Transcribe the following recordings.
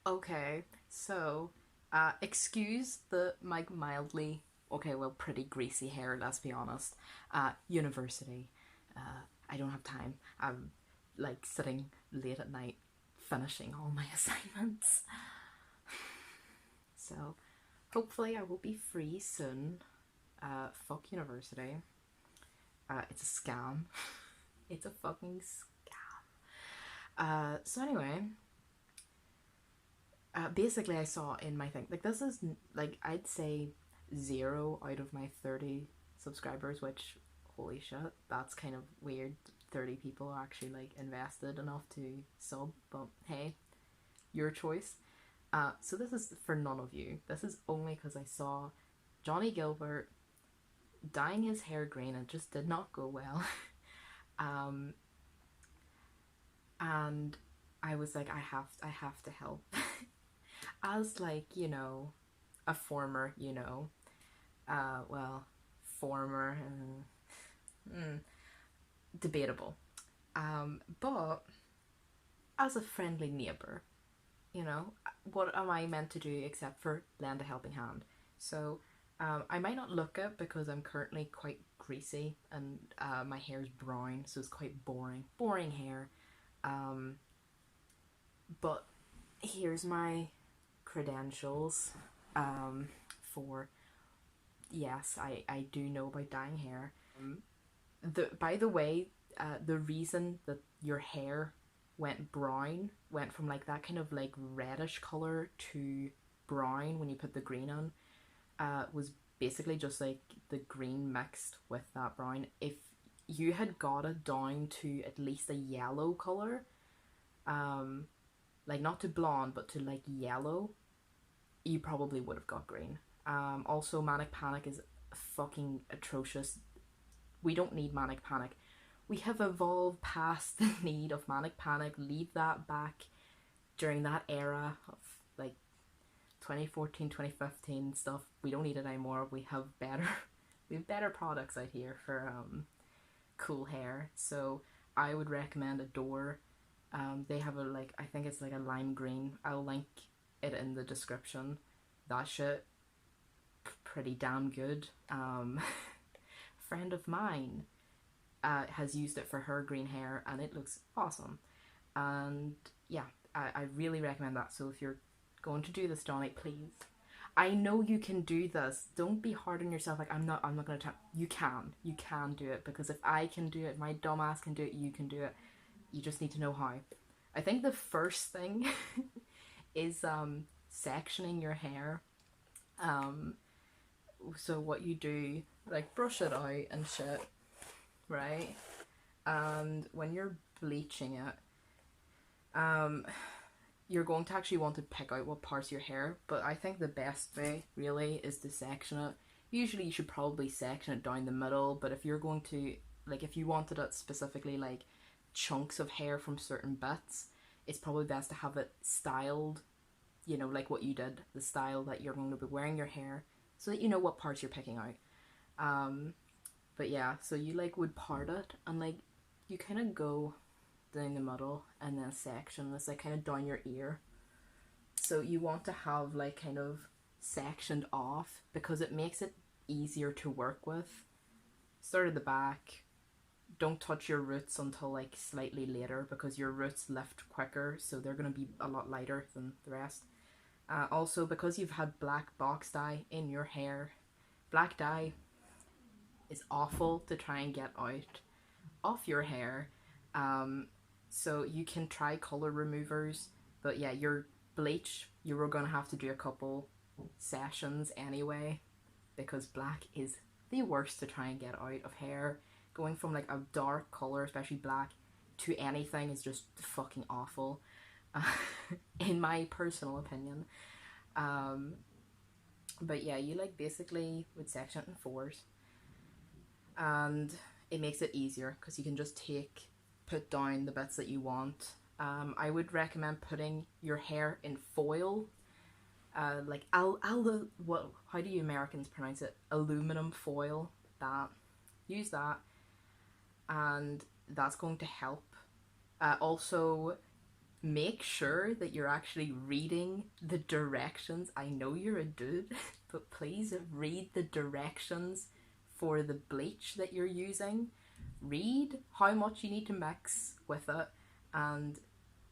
Okay, so excuse the mildly, okay, well, pretty greasy hair, let's be honest. University. I don't have time. I'm like sitting late at night finishing all my assignments. So hopefully I will be free soon. Fuck university. It's a scam. It's a fucking scam. So anyway, basically I saw in my thing, like this is like I'd say 0 out of my 30 subscribers, which holy shit, that's kind of weird. 30 people actually like invested enough to sub, but hey, your choice. So this is for none of you. This is only because I saw Johnnie Guilbert dyeing his hair green and it just did not go well. um, and I was like, I have to help. As like, a former, well, former, debatable. But as a friendly neighbor, what am I meant to do except for lend a helping hand? So I might not look it because I'm currently quite greasy and my hair's brown, so it's quite boring hair. Um, but here's my credentials for yes, I do know about dyeing hair. By the way, the reason that your hair went brown, went from like that kind of like reddish color to brown when you put the green on, was basically just like the green mixed with that brown. If you had got it down to at least a yellow color, um, like not to blonde but to like yellow, you probably would have got green. Also, manic panic is fucking atrocious. We don't need manic panic. We have evolved past the need of manic panic. Leave that back during that era of like 2014, 2015 stuff. We don't need it anymore. We have better we have better products out here for cool hair. So I would recommend Adore. They have a like I think it's like a lime green. I'll link it in the description. That shit pretty damn good. Friend of mine has used it for her green hair and it looks awesome. And yeah, I really recommend that. So if you're going to do this, Johnny, please. I know you can do this. Don't be hard on yourself. Like I'm not gonna try. You can do it because if I can do it, my dumbass can do it. You can do it. You just need to know how. I think the first thing is sectioning your hair. Um, so what you do, like brush it out and shit, right? And when you're bleaching it, um, you're going to actually want to pick out what parts of your hair, but I think the best way really is to section it. Usually you should probably section it down the middle, but if you're going to, like, if you wanted it specifically like chunks of hair from certain bits, it's probably best to have it styled, like what you did, the style that you're going to be wearing your hair, so that you know what parts you're picking out. Um, but yeah, so you like would part it and like you kind of go down the middle and then section this like kind of down your ear. So you want to have like kind of sectioned off because it makes it easier to work with. Start at the back. Don't touch your roots until like slightly later because your roots lift quicker, so they're going to be a lot lighter than the rest. Also, because you've had black box dye in your hair, black dye is awful to try and get out off your hair. Um, so you can try color removers, but yeah, your bleach, you were gonna have to do a couple sessions anyway because black is the worst to try and get out of hair. Going from like a dark color, especially black, to anything is just fucking awful, uh, in my personal opinion. Um, but yeah, you like basically would section it in fours, and it makes it easier because you can just put down the bits that you want. I would recommend putting your hair in foil, like what? How do you Americans pronounce it? Aluminum foil. That use that, and that's going to help. Also, make sure that you're actually reading the directions. I know you're a dude, but please read the directions for the bleach that you're using. Read how much you need to mix with it, and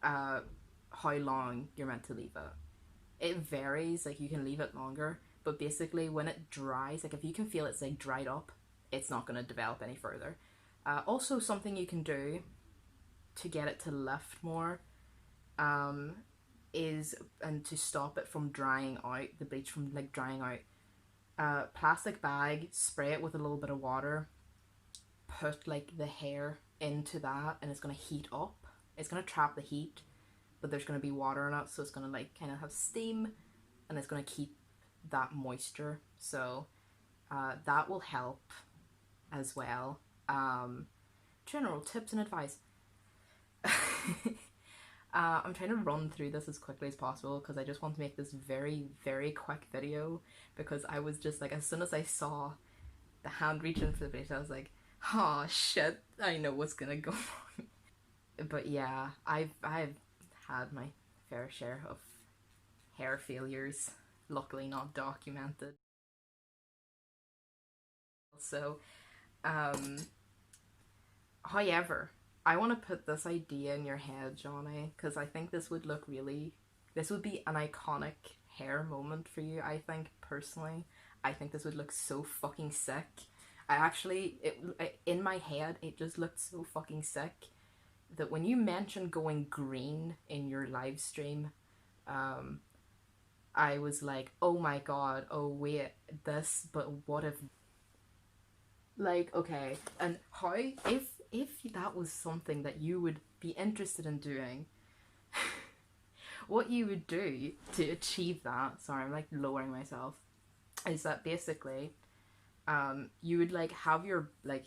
how long you're meant to leave it. It varies, like you can leave it longer, but basically when it dries, like if you can feel it's like dried up, it's not going to develop any further. Also, something you can do to get it to lift more is, and to stop it from drying out, the bleach from like drying out, plastic bag, spray it with a little bit of water, put like the hair into that, and it's going to heat up. It's going to trap the heat, but there's going to be water in it, so it's going to like kind of have steam, and it's going to keep that moisture. So that will help as well. General tips and advice. I'm trying to run through this as quickly as possible because I just want to make this very, very quick video, because I was just like, as soon as I saw the hand reaching for the bleach, I was like, oh shit, I know what's gonna go wrong. But yeah, I've had my fair share of hair failures, luckily not documented. So, however, I want to put this idea in your head, Johnny, because I think this would be an iconic hair moment for you. I think, personally, I think this would look so fucking sick. In my head, it just looked so fucking sick that when you mentioned going green in your live stream, I was like, oh my god, oh wait, this, but what if, like, okay, and how, if that was something that you would be interested in doing, what you would do to achieve that, sorry, I'm like lowering myself, is that basically, you would like have your, like,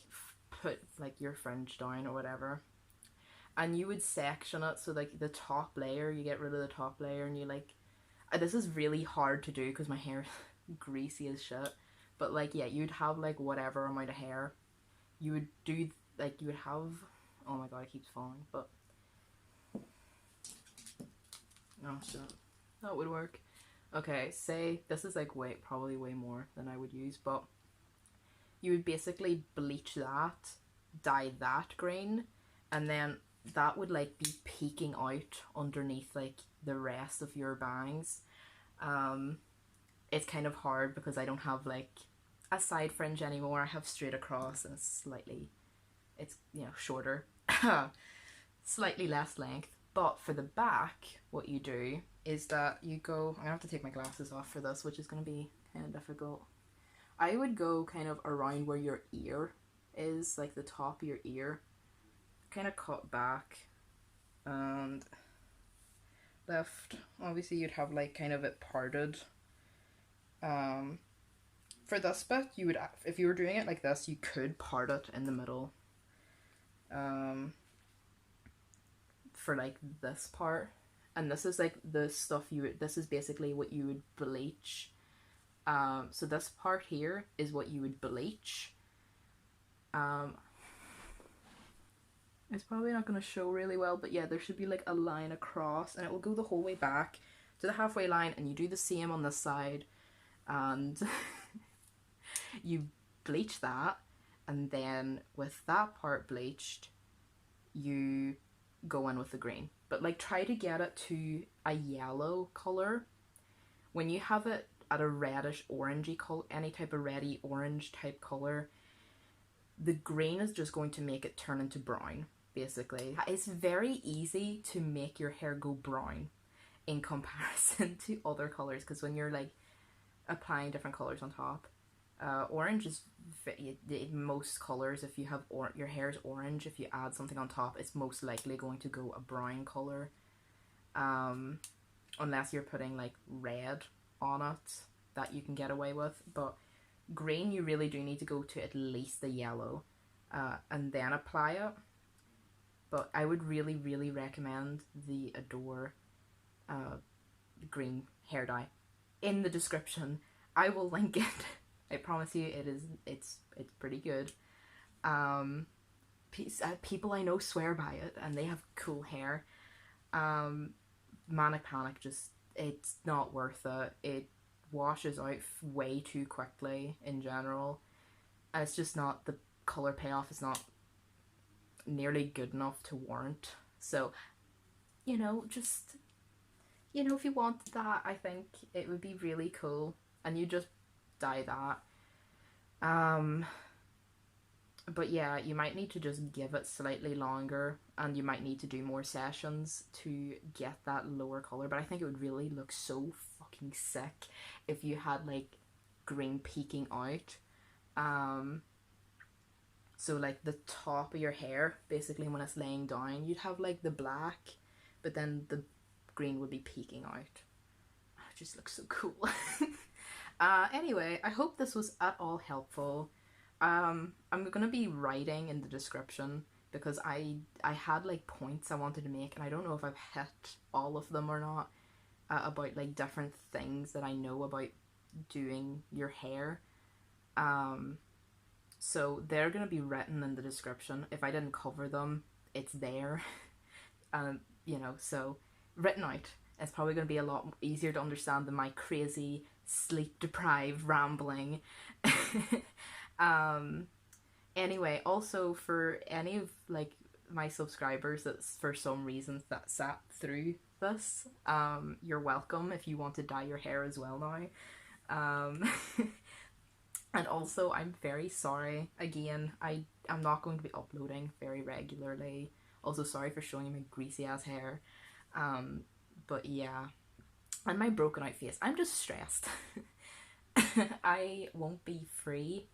put like your fringe down or whatever, and you would section it, so like the top layer, you get rid of the top layer, and you like, this is really hard to do because my hair is greasy as shit, but like, yeah, you'd have like whatever amount of hair, you would do, like, you would have, oh my god, it keeps falling, but, oh shit, that would work. Okay, say this is like probably way more than I would use, but you would basically bleach that, dye that green, and then that would like be peeking out underneath like the rest of your bangs. It's kind of hard because I don't have like a side fringe anymore. I have straight across, and it's you know, shorter, slightly less length. But for the back, what you do is that you go, I'm gonna have to take my glasses off for this, which is gonna be kind of difficult. I would go kind of around where your ear is, like the top of your ear, kind of cut back and left. Obviously you'd have like kind of it parted. For this bit, you would, if you were doing it like this, you could part it in the middle. For like this part, and this is like the stuff this is basically what you would bleach. So this part here is what you would bleach. It's probably not going to show really well, but yeah, there should be like a line across, and it will go the whole way back to the halfway line, and you do the same on this side, and you bleach that, and then with that part bleached, you go in with the green. But like, try to get it to a yellow color. When you have it at a reddish orangey color, any type of reddy orange type color, the green is just going to make it turn into brown, basically. It's very easy to make your hair go brown in comparison to other colors, because when you're like applying different colors on top, orange is most colors, if you have your hair is orange, if you add something on top, it's most likely going to go a brown color, unless you're putting like red on it, that you can get away with. But green, you really do need to go to at least the yellow, and then apply it. But I would really, really recommend the Adore green hair dye. In the description, I will link it. I promise you, it's pretty good. People I know swear by it, and they have cool hair. Manic Panic just, it's not worth it. It washes out way too quickly in general. And it's just not, the colour payoff is not nearly good enough to warrant. So, just, if you want that, I think it would be really cool. And you just dye that. But yeah, you might need to just give it slightly longer, and you might need to do more sessions to get that lower colour. But I think it would really look so fucking sick if you had like green peeking out. So like the top of your hair, basically when it's laying down, you'd have like the black, but then the green would be peeking out. It just looks so cool. Anyway, I hope this was at all helpful. I'm gonna be writing in the description because I had like points I wanted to make, and I don't know if I've hit all of them or not, about like different things that I know about doing your hair. So they're gonna be written in the description. If I didn't cover them, it's there. So written out. It's probably gonna be a lot easier to understand than my crazy sleep deprived rambling. Anyway, also for any of like my subscribers that's for some reasons that sat through this, you're welcome if you want to dye your hair as well now. And also I'm very sorry again, I'm not going to be uploading very regularly. Also sorry for showing you my greasy ass hair. But yeah, and my broken out face, I'm just stressed. I won't be free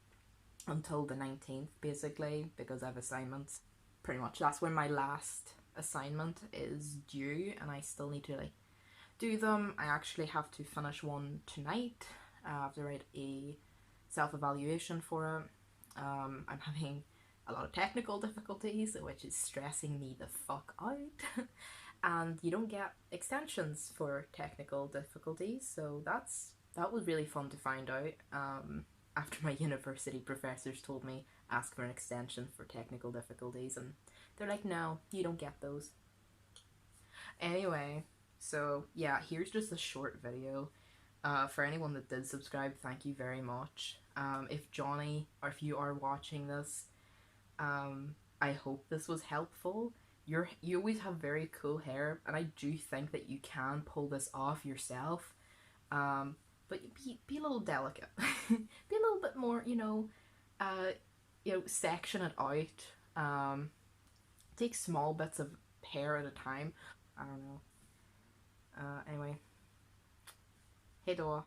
until the 19th basically because I have assignments. Pretty much that's when my last assignment is due, and I still need to like do them. I actually have to finish one tonight. I have to write a self-evaluation for it. I'm having a lot of technical difficulties, which is stressing me the fuck out. And you don't get extensions for technical difficulties, so that was really fun to find out. After my university professors told me ask for an extension for technical difficulties, and they're like, no, you don't get those. Anyway, so yeah, here's just a short video. For anyone that did subscribe, thank you very much. If Johnny, or if you are watching this, I hope this was helpful. You always have very cool hair, and I do think that you can pull this off yourself. But be a little delicate. Be a little bit more, section it out. Take small bits of hair at a time. I don't know. Anyway. Hey, Doa.